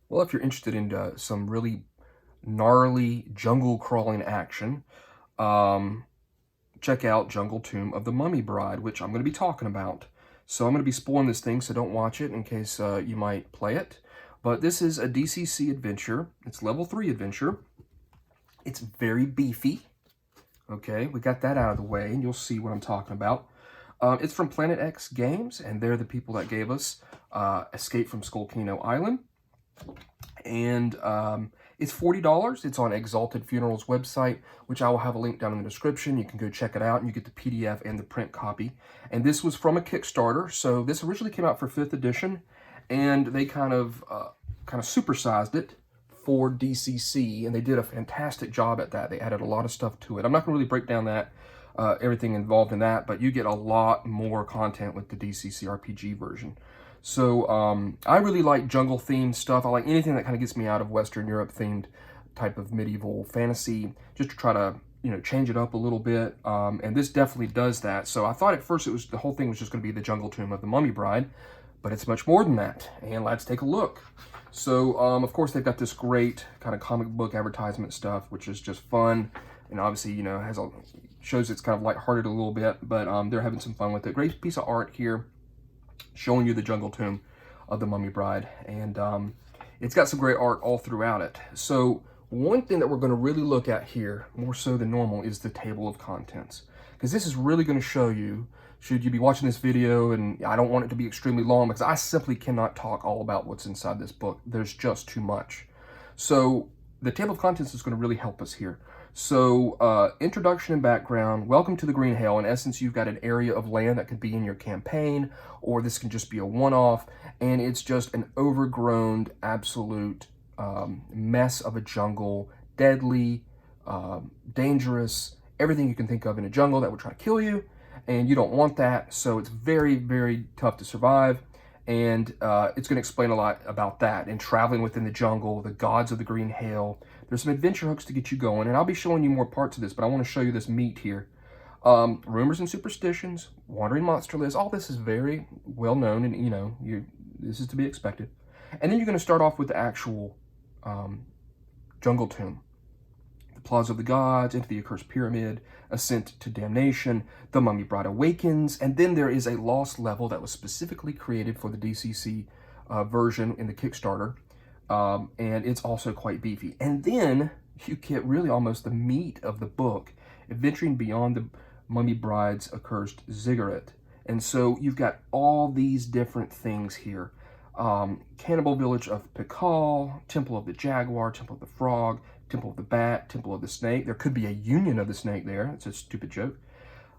Well, if you're interested in some really gnarly jungle crawling action, um, check out Jungle Tomb of the Mummy Bride, which I'm going to be talking about. So I'm going to be spoiling this thing, so don't watch it in case you might play it. But this is a DCC adventure. It's level 3 adventure. It's very beefy. Okay, we got that out of the way, and you'll see what I'm talking about. It's from Planet X Games, and they're the people that gave us Escape from Skullcano Island. And it's $40. It's on Exalted Funerals website, which I will have a link down in the description. You can go check it out, and you get the PDF and the print copy. And this was from a Kickstarter, so this originally came out for 5th edition, and they kind of supersized it for DCC, and they did a fantastic job at that. They added a lot of stuff to it. I'm not going to really break down that everything involved in that, but you get a lot more content with the DCC RPG version. So I really like jungle themed stuff. I like anything that kind of gets me out of Western Europe themed type of medieval fantasy, just to try to change it up a little bit. And this definitely does that. So I thought at first the whole thing was just going to be the Jungle Tomb of the Mummy Bride, but it's much more than that. And let's take a look. So of course they've got this great kind of comic book advertisement stuff, which is just fun, and obviously shows it's kind of lighthearted a little bit, but they're having some fun with it. Great piece of art here, showing you the Jungle Tomb of the Mummy Bride, and it's got some great art all throughout it. So one thing that we're going to really look at here, more so than normal, is the table of contents, because this is really going to show you, should you be watching this video, and I don't want it to be extremely long because I simply cannot talk all about what's inside this book. There's just too much. So the table of contents is going to really help us here. So introduction and background. Welcome to the Green Hell. In essence, you've got an area of land that could be in your campaign, or this can just be a one-off, and it's just an overgrown, absolute mess of a jungle, deadly, dangerous, everything you can think of in a jungle that would try to kill you, and you don't want that, so it's very, very tough to survive. And it's going to explain a lot about that and traveling within the jungle, the gods of the Green Hail. There's some adventure hooks to get you going, and I'll be showing you more parts of this, but I want to show you this meat here. Rumors and superstitions, wandering monster lists, all this is very well known, and this is to be expected. And then you're going to start off with the actual jungle tomb. The Plaza of the Gods, into the Accursed Pyramid, Ascent to Damnation, the Mummy Bride Awakens, and then there is a lost level that was specifically created for the DCC version in the Kickstarter, and it's also quite beefy. And then you get really almost the meat of the book, adventuring beyond the Mummy Bride's accursed ziggurat. And so you've got all these different things here. Cannibal Village of Pikal, Temple of the Jaguar, Temple of the Frog, Temple of the Bat, Temple of the Snake. There could be a union of the snake there. It's a stupid joke.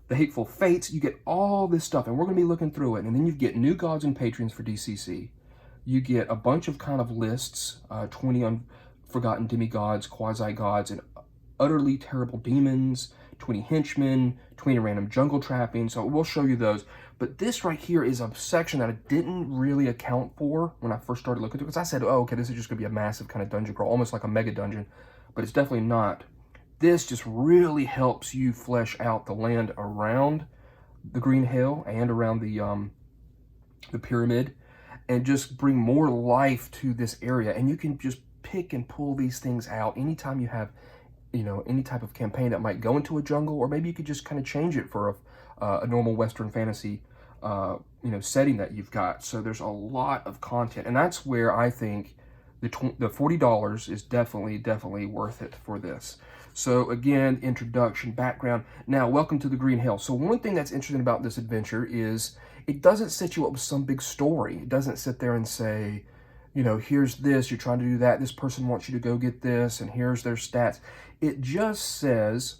The Hateful Fates. You get all this stuff, and we're going to be looking through it. And then you get new gods and patrons for DCC. You get a bunch of kind of lists, 20 unforgotten demigods, quasi-gods, and utterly terrible demons, 20 henchmen, 20 random jungle trappings. So we'll show you those. But this right here is a section that I didn't really account for when I first started looking through it, because I said, oh, okay, this is just going to be a massive kind of dungeon crawl, almost like a mega dungeon, but it's definitely not. This just really helps you flesh out the land around the Green Hill and around the pyramid, and just bring more life to this area. And you can just pick and pull these things out anytime you have any type of campaign that might go into a jungle, or maybe you could just kind of change it for a normal Western fantasy setting that you've got. So there's a lot of content, and that's where I think the $40 is definitely worth it for this. So again, introduction, background. Now, welcome to the Green Hill. So one thing that's interesting about this adventure is it doesn't set you up with some big story. It doesn't sit there and say, here's this, you're trying to do that, this person wants you to go get this, and here's their stats. It just says,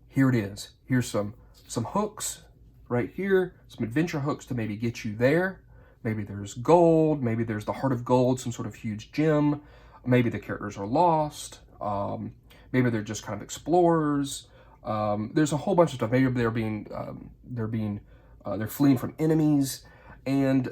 here it is. Here's some hooks right here, some adventure hooks to maybe get you there. Maybe there's gold, maybe there's the Heart of Gold, some sort of huge gem. Maybe the characters are lost. Maybe they're just kind of explorers. There's a whole bunch of stuff. Maybe they're fleeing from enemies. And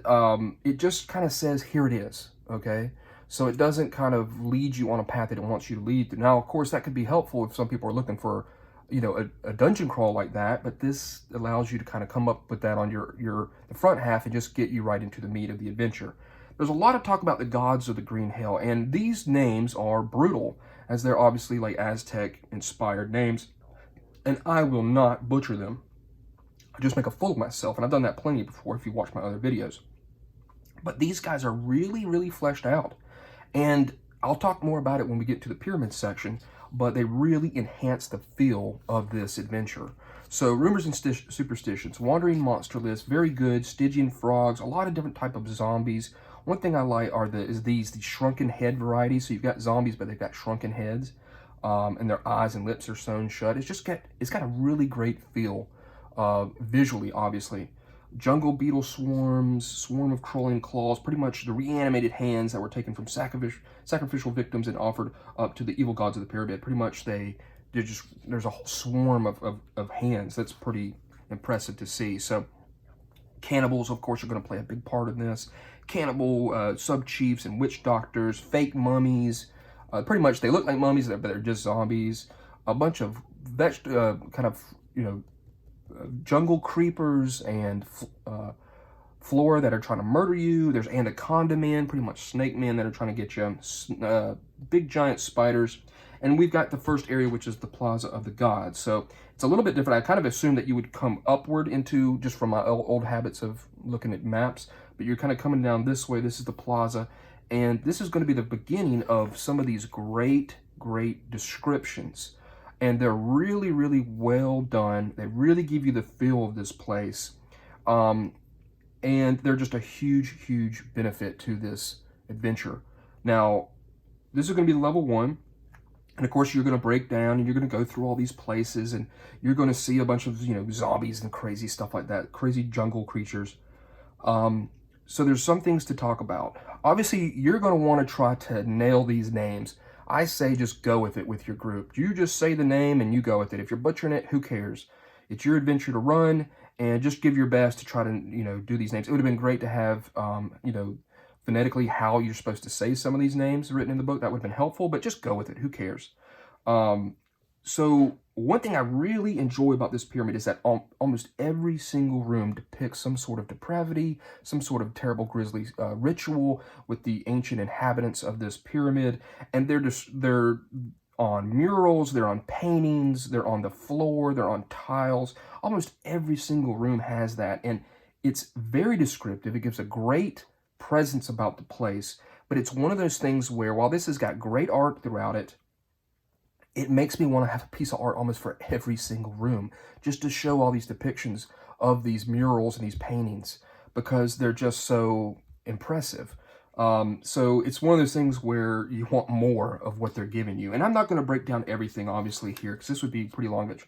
it just kind of says, here it is, okay? So it doesn't kind of lead you on a path that it wants you to lead through. Now, of course, that could be helpful if some people are looking for, a dungeon crawl like that, but this allows you to kind of come up with that on the front half and just get you right into the meat of the adventure. there's a lot of talk about the gods of the Green Hill, and these names are brutal, as they're obviously like Aztec-inspired names, and I will not butcher them. I just make a fool of myself, and I've done that plenty before if you watch my other videos. But these guys are really, really fleshed out, and I'll talk more about it when we get to the pyramid section, but they really enhance the feel of this adventure. So, rumors and superstitions. Wandering monster list, very good. Stygian frogs, a lot of different type of zombies. One thing I like are these shrunken head varieties. So you've got zombies, but they've got shrunken heads, and their eyes and lips are sewn shut. It's got a really great feel, visually, obviously. Jungle beetle swarms, swarm of crawling claws, pretty much the reanimated hands that were taken from sacrificial victims and offered up to the evil gods of the pyramid. Pretty much there's a whole swarm of hands. That's pretty impressive to see. So cannibals, of course, are going to play a big part in this. Cannibal sub-chiefs and witch doctors, fake mummies. Pretty much they look like mummies, but they're just zombies. A bunch of jungle creepers and flora that are trying to murder you. There's anaconda men, pretty much snake men that are trying to get you. Big giant spiders. And we've got the first area, which is the Plaza of the Gods. So it's a little bit different. I kind of assumed that you would come upward into, just from my old habits of looking at maps, but you're kind of coming down this way. This is the plaza. And this is going to be the beginning of some of these great descriptions. And they're really, really well done. They really give you the feel of this place. And they're just a huge benefit to this adventure. Now, this is going to be level 1. And of course, you're going to break down and you're going to go through all these places and you're going to see a bunch of, zombies and crazy stuff like that, crazy jungle creatures. So there's some things to talk about. Obviously, you're going to want to try to nail these names. I say just go with it with your group. You just say the name and you go with it. If you're butchering it, who cares? It's your adventure to run, and just give your best to try to, do these names. It would have been great to have, phonetically how you're supposed to say some of these names written in the book. That would have been helpful, but just go with it. Who cares? So one thing I really enjoy about this pyramid is that almost every single room depicts some sort of depravity, some sort of terrible grisly ritual with the ancient inhabitants of this pyramid. And they're on murals, they're on paintings, they're on the floor, they're on tiles. Almost every single room has that. And it's very descriptive. It gives a great presence about the place. But it's one of those things where, while this has got great art throughout it, it makes me want to have a piece of art almost for every single room, just to show all these depictions of these murals and these paintings, because they're just so impressive. So it's one of those things where you want more of what they're giving you. And I'm not going to break down everything, obviously, here, because this would be pretty long. But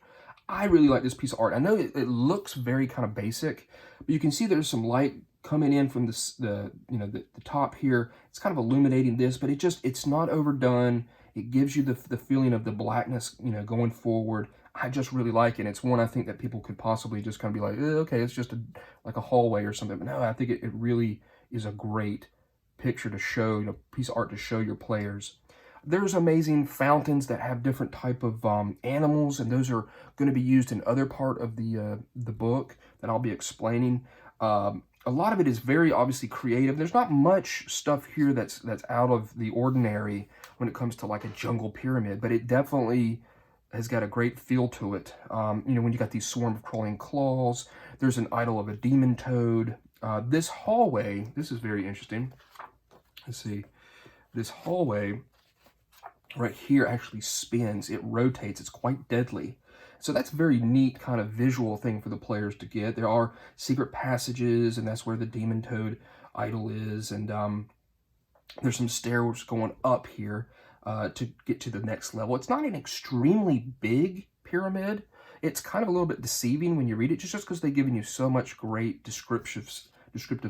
I really like this piece of art. I know it looks very kind of basic, but you can see there's some light coming in from the top here. It's kind of illuminating this, but it's not overdone. It gives you the feeling of the blackness, going forward. I just really like it. It's one I think that people could possibly just kind of be like, okay, it's just like a hallway or something. But no, I think it really is a great picture to show, piece of art to show your players. There's amazing fountains that have different type of animals, and those are going to be used in other part of the book that I'll be explaining. A lot of it is very obviously creative. There's not much stuff here that's out of the ordinary when it comes to like a jungle pyramid, but it definitely has got a great feel to it. When you got these swarm of crawling claws, there's an idol of a demon toad. This hallway, this is very interesting. Let's see. This hallway right here actually spins. It rotates. It's quite deadly. So that's a very neat kind of visual thing for the players to get. There are secret passages, and that's where the demon toad idol is. And there's some stairs going up here to get to the next level. It's not an extremely big pyramid. It's kind of a little bit deceiving when you read it, just because they've given you so much great descriptive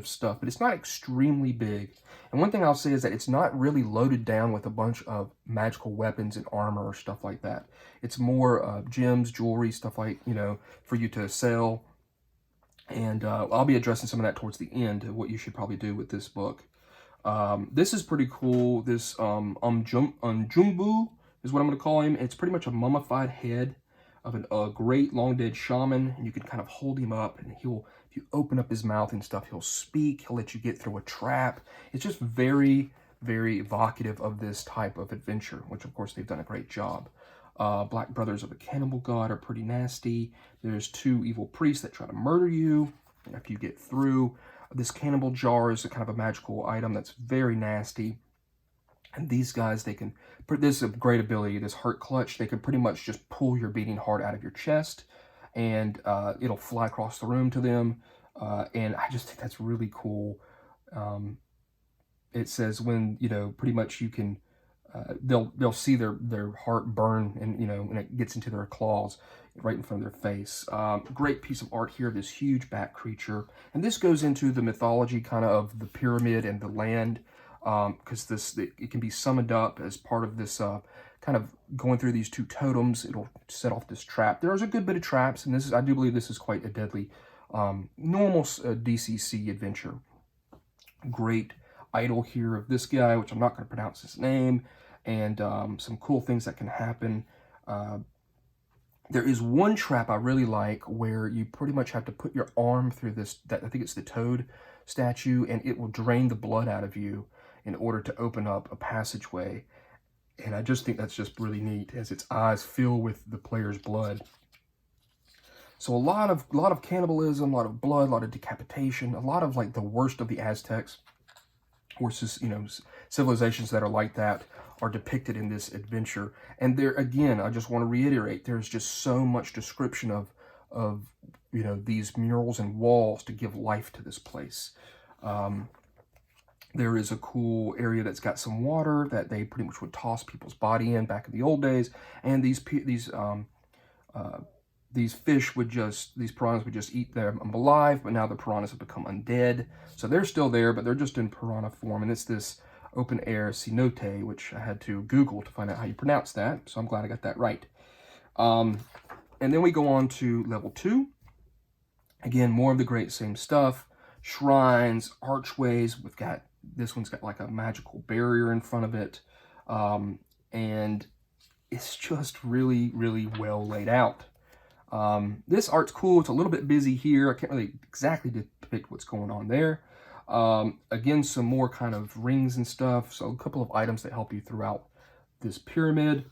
stuff, but it's not extremely big. And one thing I'll say is that it's not really loaded down with a bunch of magical weapons and armor or stuff like that. It's more gems, jewelry, stuff like, for you to sell. And I'll be addressing some of that towards the end of what you should probably do with this book. This is pretty cool. This Umjumbu is what I'm going to call him. It's pretty much a mummified head of a great long dead shaman, and you can kind of hold him up and he'll If you open up his mouth and stuff, he'll speak. He'll let you get through a trap. It's just very, very evocative of this type of adventure, which of course they've done a great job. Black Brothers of a Cannibal God are pretty nasty. There's 2 evil priests that try to murder you if you get through. This cannibal jar is a kind of a magical item that's very nasty. And these guys, this is a great ability, this heart clutch. They can pretty much just pull your beating heart out of your chest, and it'll fly across the room to them. And I just think that's really cool. It says when, pretty much you can, they'll see their heart burn, and, and it gets into their claws right in front of their face. Great piece of art here, this huge bat creature. And this goes into the mythology kind of the pyramid and the land, because it can be summoned up as part of this kind of going through these 2 totems. It'll set off this trap. There's a good bit of traps, and I do believe this is quite a deadly normal DCC adventure. Great idol here of this guy, which I'm not going to pronounce his name, and some cool things that can happen. There is one trap I really like where you pretty much have to put your arm through this, I think it's the toad statue, and it will drain the blood out of you in order to open up a passageway. And I just think that's just really neat, as its eyes fill with the player's blood. So a lot of cannibalism, a lot of blood, a lot of decapitation, a lot of like the worst of the Aztecs, versus, civilizations that are like that are depicted in this adventure. And there, again, I just want to reiterate, there's just so much description of these murals and walls to give life to this place. There is a cool area that's got some water that they pretty much would toss people's body in back in the old days, and these piranhas would just eat them alive, but now the piranhas have become undead. So they're still there, but they're just in piranha form, and it's this open air cenote, which I had to Google to find out how you pronounce that, so I'm glad I got that right. And then we go on to level 2. Again, more of the great same stuff. Shrines, archways. This one's got like a magical barrier in front of it. And it's just really, really well laid out. This art's cool. It's a little bit busy here. I can't really exactly depict what's going on there. Again, some more kind of rings and stuff. So a couple of items that help you throughout this pyramid.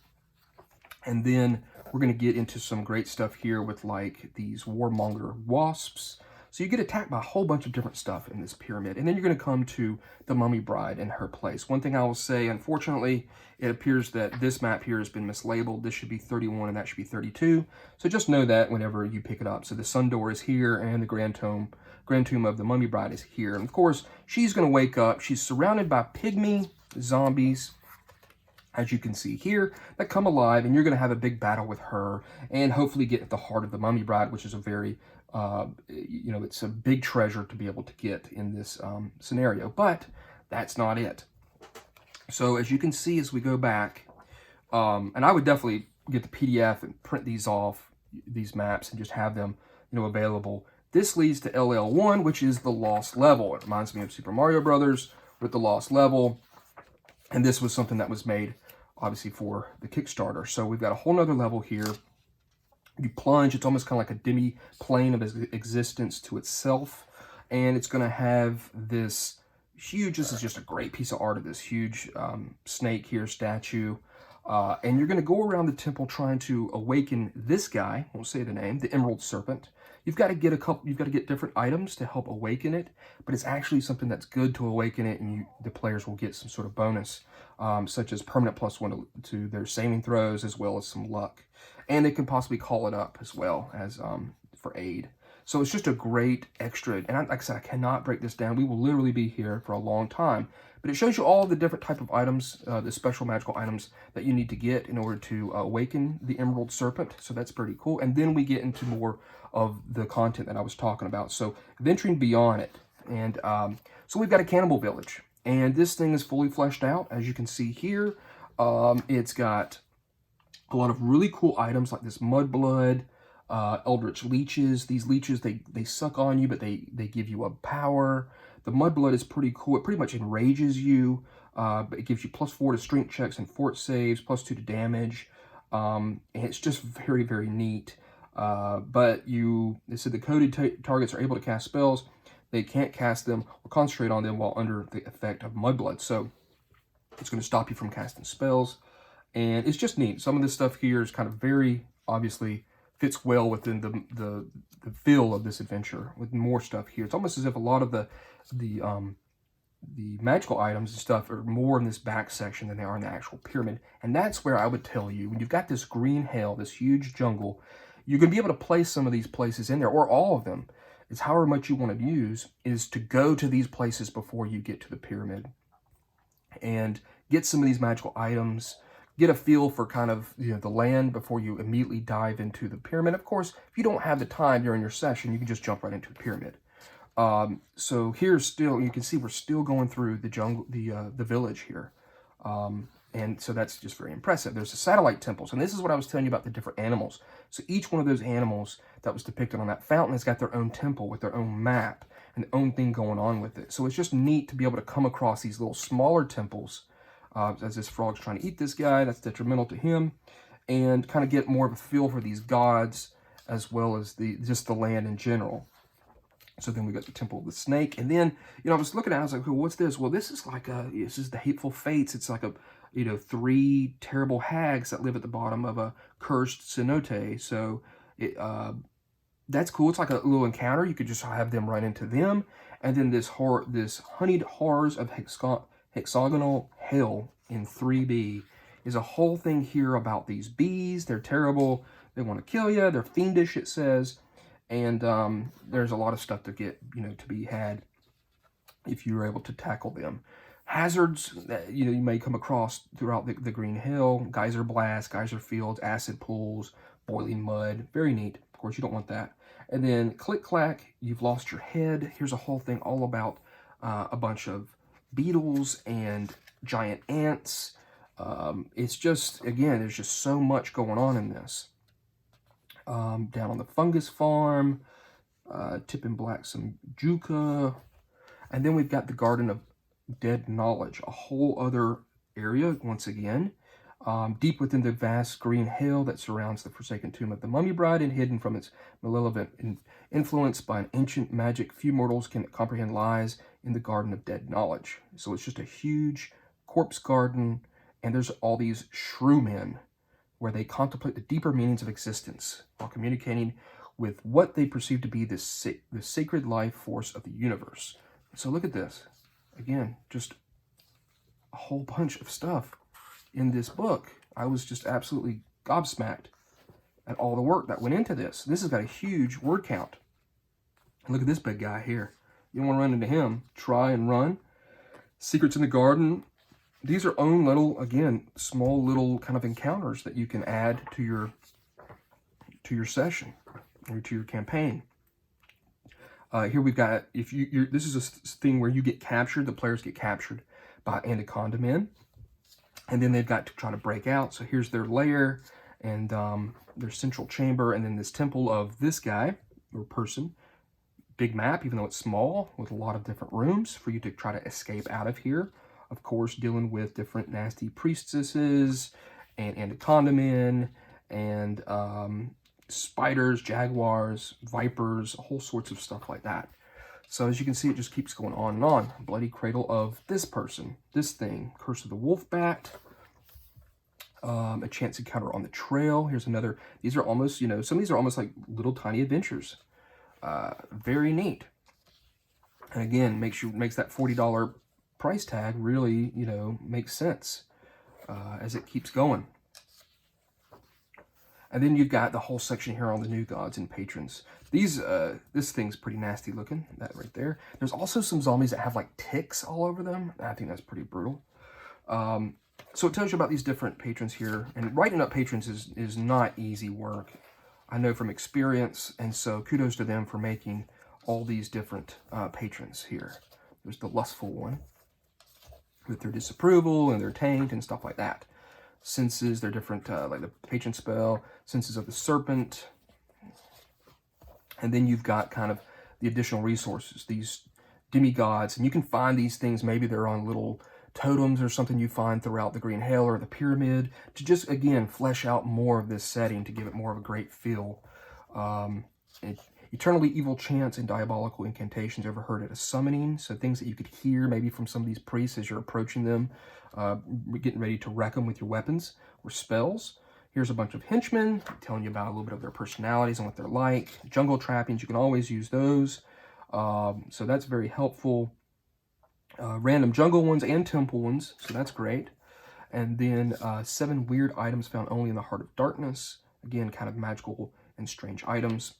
And then we're going to get into some great stuff here with like these warmonger wasps. So you get attacked by a whole bunch of different stuff in this pyramid. And then you're going to come to the Mummy Bride and her place. One thing I will say, unfortunately, it appears that this map here has been mislabeled. This should be 31 and that should be 32. So just know that whenever you pick it up. So the Sun Door is here, and the Grand Tomb of the Mummy Bride is here. And of course, she's going to wake up. She's surrounded by pygmy zombies, as you can see here, that come alive, and you're going to have a big battle with her and hopefully get at the heart of the Mummy Bride, which is a very it's a big treasure to be able to get in this scenario, but that's not it. So as you can see, as we go back, and I would definitely get the PDF and print these off, these maps, and just have them, available. This leads to LL1, which is the lost level. It reminds me of Super Mario Brothers with the lost level, and this was something that was made, obviously, for the Kickstarter. So we've got a whole nother level here. You plunge, it's almost kind of like a demi-plane of existence to itself. And it's going to have this is just a great piece of art of this huge snake here, statue. And you're going to go around the temple trying to awaken this guy, won't say the name, the Emerald Serpent. You've got to get different items to help awaken it, but it's actually something that's good to awaken it, and the players will get some sort of bonus, such as permanent +1 to their saving throws, as well as some luck. And they can possibly call it up as well as for aid. So it's just a great extra. And like I said, I cannot break this down. We will literally be here for a long time. But it shows you all the different type of items, the special magical items that you need to get in order to awaken the Emerald Serpent. So that's pretty cool. And then we get into more of the content that I was talking about. So venturing beyond it. And so we've got a cannibal village. And this thing is fully fleshed out, as you can see here. It's got a lot of really cool items like this mudblood, eldritch leeches. These leeches, they suck on you, but they give you a power. The mudblood is pretty cool. It pretty much enrages you, but it gives you +4 to strength checks and fort saves, +2 to damage. And it's just very, very neat. But they said the coded targets are able to cast spells. They can't cast them or concentrate on them while under the effect of Mudblood. So it's going to stop you from casting spells. And it's just neat. Some of this stuff here is kind of very obviously fits well within the feel of this adventure with more stuff here. It's almost as if a lot of the magical items and stuff are more in this back section than they are in the actual pyramid. And that's where I would tell you, when you've got this green hell, this huge jungle, you're going to be able to place some of these places in there, or all of them. It's however much you want to use, is to go to these places before you get to the pyramid. And get some of these magical items, get a feel for kind of the land before you immediately dive into the pyramid. Of course, if you don't have the time during your session, you can just jump right into the pyramid. So here's still, you can see we're still going through the jungle, the village here. And so that's just very impressive. There's the satellite temples, and this is what I was telling you about the different animals. So each one of those animals that was depicted on that fountain has got their own temple with their own map and their own thing going on with it. So it's just neat to be able to come across these little smaller temples, as this frog's trying to eat this guy. That's detrimental to him, and kind of get more of a feel for these gods as well as just the land in general. So then we got the Temple of the Snake. And then, I was looking at it, I was like, well, what's this? Well, this is like this is the Hateful Fates. It's like 3 terrible hags that live at the bottom of a cursed cenote. So that's cool. It's like a little encounter. You could just have them run into them. And then this honeyed horrors of hexagonal hell in 3B is a whole thing here about these bees. They're terrible. They want to kill you. They're fiendish, it says. And there's a lot of stuff to get, to be had if you're able to tackle them. Hazards that, you may come across throughout the Green Hill: geyser blasts, geyser fields, acid pools, boiling mud. Very neat. Of course, you don't want that. And then click-clack, you've lost your head. Here's a whole thing all about a bunch of beetles and giant ants. It's just, again, there's just so much going on in this. Down on the fungus farm, tipping black some juca. And then we've got the Garden of Dead Knowledge, a whole other area, once again, deep within the vast green hill that surrounds the forsaken tomb of the Mummy Bride, and hidden from its malevolent influence by an ancient magic few mortals can comprehend, lies in the Garden of Dead Knowledge. So it's just a huge corpse garden, and there's all these shrew men where they contemplate the deeper meanings of existence while communicating with what they perceive to be the sacred life force of the universe. So look at this. Again, just a whole bunch of stuff in this book. I was just absolutely gobsmacked at all the work that went into this. This has got a huge word count. And look at this big guy here. You don't want to run into him. Try and run. Secrets in the Garden. These are own little, again, small little kind of encounters that you can add to your session or to your campaign. Here we've got, this is a thing where you get captured, the players get captured by anaconda men, and then they've got to try to break out. So here's their lair and their central chamber, and then this temple of this guy or person. Big map, even though it's small, with a lot of different rooms for you to try to escape out of here. Of course, dealing with different nasty priestesses and anaconda men and spiders, jaguars, vipers, whole sorts of stuff like that. So as you can see, it just keeps going on and on. Bloody cradle of this person, this thing, Curse of the Wolf Bat, a chance encounter on the trail. Here's another. These are almost, some of these are almost like little tiny adventures. Very neat. And again, makes that $40 price tag really, makes sense as it keeps going. And then you've got the whole section here on the new gods and patrons. This thing's pretty nasty looking, that right there. There's also some zombies that have like ticks all over them. I think that's pretty brutal. So it tells you about these different patrons here. And writing up patrons is not easy work. I know from experience, and so kudos to them for making all these different patrons here. There's the lustful one with their disapproval and their taint and stuff like that. Senses, they're different, like the patron spell, senses of the serpent. And then you've got kind of the additional resources, these demigods, and you can find these things, maybe they're on little totems or something you find throughout the Green Hell or the pyramid, to just, again, flesh out more of this setting, to give it more of a great feel. And eternally evil chants and diabolical incantations overheard at a summoning. So things that you could hear maybe from some of these priests as you're approaching them, getting ready to wreck them with your weapons or spells. Here's a bunch of henchmen telling you about a little bit of their personalities and what they're like. Jungle trappings, you can always use those. So that's very helpful. Random jungle ones and temple ones, so that's great. And then 7 weird items found only in the Heart of Darkness. Again, kind of magical and strange items.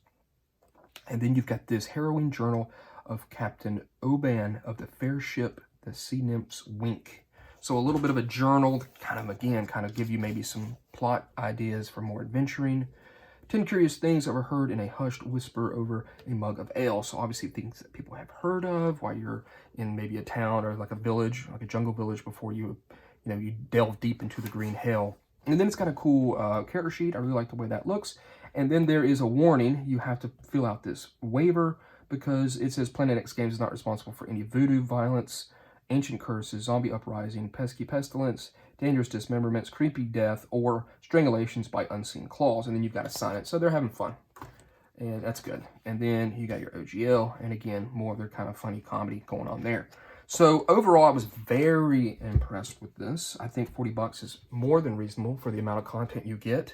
And then you've got this harrowing journal of Captain Oban of the fair ship, the Sea Nymph's Wink. So a little bit of a journal to kind of give you maybe some plot ideas for more adventuring. 10 curious things overheard in a hushed whisper over a mug of ale. So obviously things that people have heard of while you're in maybe a town or like a village, like a jungle village, before you delve deep into the green hell. And then it's got a cool character sheet. I really like the way that looks. And then there is a warning. You have to fill out this waiver because it says Planet X Games is not responsible for any voodoo, violence, ancient curses, zombie uprising, pesky pestilence, dangerous dismemberments, creepy death, or strangulations by unseen claws. And then you've got to sign it. So they're having fun. And that's good. And then you got your OGL. And again, more of their kind of funny comedy going on there. So overall, I was very impressed with this. I think $40 is more than reasonable for the amount of content you get.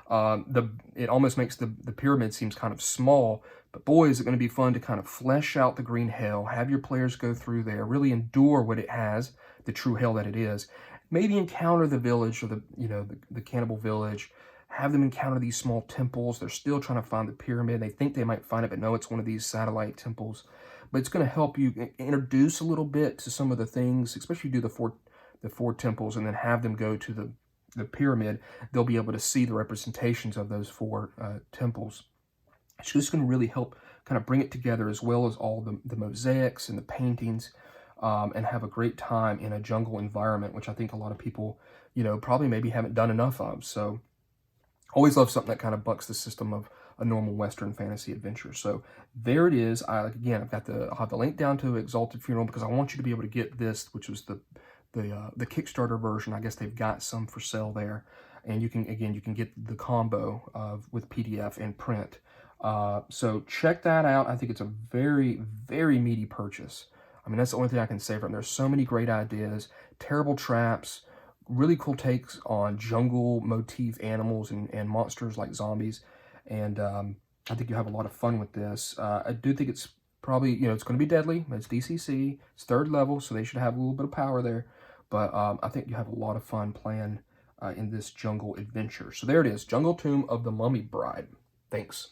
It almost makes the pyramid seems kind of small, but boy, is it going to be fun to kind of flesh out the green hell, have your players go through there, really endure what it has, the true hell that it is. Maybe encounter the village or the cannibal village, have them encounter these small temples. They're still trying to find the pyramid. They think they might find it, but no, it's one of these satellite temples. But it's going to help you introduce a little bit to some of the things, especially do the four temples and then have them go to the pyramid. They'll be able to see the representations of those 4 temples. It's just going to really help kind of bring it together, as well as all the mosaics and the paintings, and have a great time in a jungle environment, which I think a lot of people, probably maybe haven't done enough of. So always love something that kind of bucks the system of a normal Western fantasy adventure. So there it is. I'll have the link down to Exalted Funeral because I want you to be able to get this, which was the Kickstarter version. I guess they've got some for sale there, and you can get the combo with PDF and print. So check that out. I think it's a very, very meaty purchase. I mean, that's the only thing I can say from it. There's so many great ideas, terrible traps, really cool takes on jungle motif animals and monsters like zombies. And I think you'll have a lot of fun with this. I do think it's probably, it's going to be deadly. It's DCC. It's 3rd level, so they should have a little bit of power there. But I think you have a lot of fun playing in this jungle adventure. So there it is, Jungle Tomb of the Mummy Bride. Thanks.